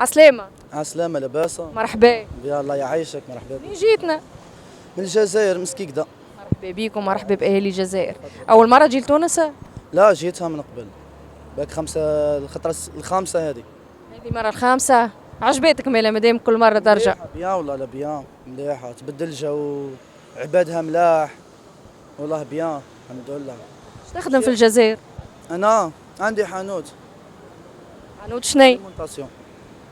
عسلامة. عسلامة لاباسة. مرحبا. يا الله يعيشك. مرحبا بك. منين جيتنا؟ من الجزائر مسكيكدا. مرحبا بيكم، مرحبا بأهالي الجزائر. أول مرة تجي لتونس؟ لا جيتها من قبل. باك الخطرة الخامسة هذه. هذه المرة الخامسة. عجبتك مالا مادام كل مرة ترجع؟ بيان والله لا بيان مليحة، تبدل الجو، عبادها ملاح والله بيان الحمد لله. اش تخدم في الجزائر؟ أنا عندي حانوت. حانوت شني؟ أليمونتاسيون.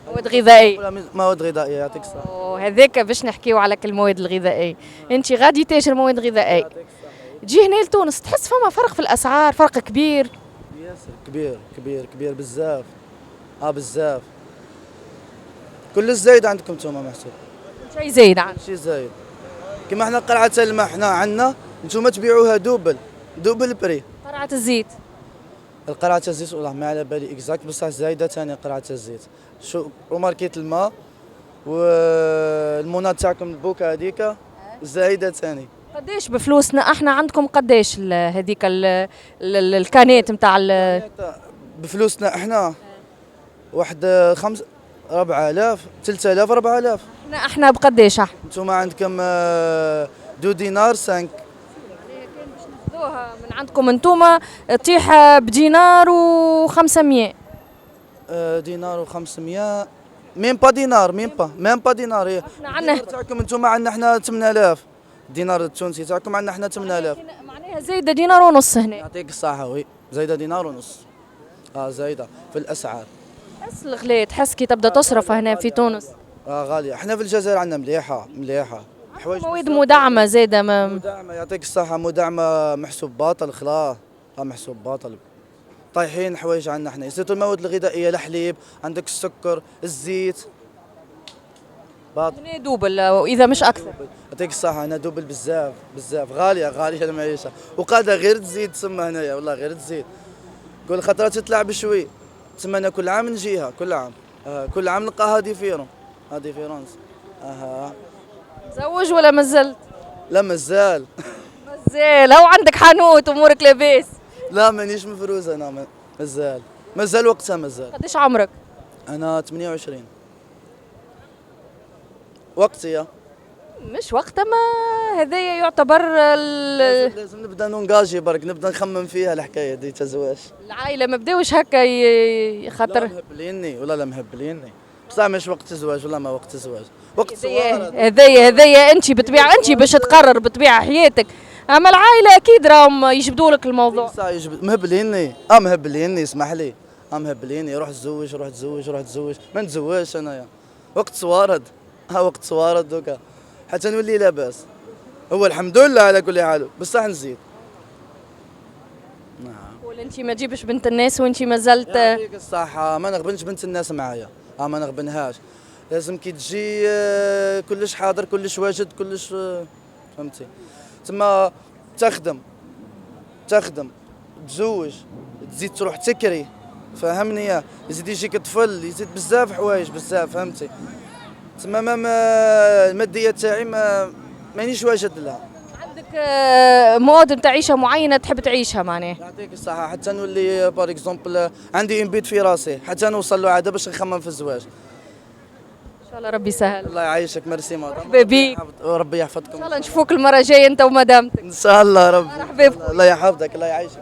مواد غذائية. مواد غذائية يعطيك الصحة. هذاك باش نحكيو على المواد الغذائية. أنت غادي تاجر مواد غذائية. تجي هنا لتونس تحس فما فرق في الأسعار، فرق كبير؟ ياسر كبير كبير كبير بزاف. بزاف. كل الزايد عندكم نتوما محسوب. شي زايد عندك؟ شي زايد. كما احنا قرعة الماء احنا عندنا نتوما تبيعوها دوبل بري. قرعة الزيت. القرعة الزيت والله ما على بالي اكزاكت بصح زايدة ثاني قرعة الزيت. شو وماركيت الماء والمونات تاعكم البوكا هذيك زايدة ثاني. قداش بفلوسنا احنا عندكم قداش هذيك الكانات نتاع بفلوسنا احنا واحد 4000 3000 4000. احنا بقداش احنا؟ نتوما عندكم 2 دينار 5. ناخذوها من عندكم انتوما تطيح بدينار و500. دينار و500. ميم با دينار ميم با دينار. هي احنا عندنا تاعكم انتوما عندنا احنا 8000. الدينار التونسي تاعكم عندنا احنا 8000. معناها زايده دينار ونص هنا. يعطيك الصحة. وي زايدة دينار ونص. زايدة في الأسعار. تحس الغلاء، تحس كي تبدا تصرف هنا في تونس؟ غالية. احنا في الجزائر عندنا مليحة. حوايج مواد مدعمة زايدة مدعمة يعطيك الصحة. مدعمة محسوب باطل خلاص. محسوب باطل. طايحين حوايج عندنا احنا يصيروا المواد الغذائية الحليب عندك السكر الزيت هنا دوبل واذا مش اكثر. يعطيك الصحة. هنا دوبل بزاف غالية المعيشة وقاعدة غير تزيد تسمى هنايا والله غير تزيد. كل خطرة تطلع بشوي تسمى أنا كل عام نجيها كل عام نلقاها ديفيرونس. مزوج ولا مازلت؟ لا مازال. هو عندك حانوت امورك لاباس؟ لا مانيش مفروز انا مازال وقتها مازال. قداش عمرك؟ انا 28. وقتي مش وقت ما هذايا يعتبر لازم نبدا نونجاجي برك نبدا نخمم فيها الحكايه دي تزواج. العائله ما بداوش هكا خاطر لا مهبليني بصح مش وقت الزواج ولا ما وقت الزواج وقت صغار. هذايا انت بتبيع انت باش تقرر بتبيع حياتك، اما العائله اكيد راهم يجبدوا لك الموضوع. صح مهبليني اسمح لي. مهبليني روح تزوج ما نتزوجش انايا. وقت صوارد دوكا حتى نولي لاباس. هو الحمد لله على كل حال بصح نزيد. ولا انت ما تجيبش بنت الناس وانت مازلت؟ يعطيك الصحة. ما نغبنش بنت الناس معايا. ما نغبنهاش. لازم كي تجي كلش حاضر كلش واجد كلش فهمتي. تما تخدم تزوج تزيد تروح تكري فهمني. يزيد يجيك طفل يزيد بزاف حوايج بزاف فهمتي. تما المادية تاعي مانيش واجد لها. عندك مواد نتاع عيشه معينه تحب تعيشها معناها؟ يعطيك الصحة حتى نولي بار اكزومبل عندي بيت في راسي حتى نوصل له عاد باش نخمم في الزواج. ان شاء الله ربي يسهل. الله يعيشك. ميرسي مدام. مرحبا بيك. وربي يحفظكم. ان شاء الله نشوفوك المره الجايه انت ومدامتك. ان شاء الله ربي. مرحبا بكم. الله يحفظك الله يعيشك.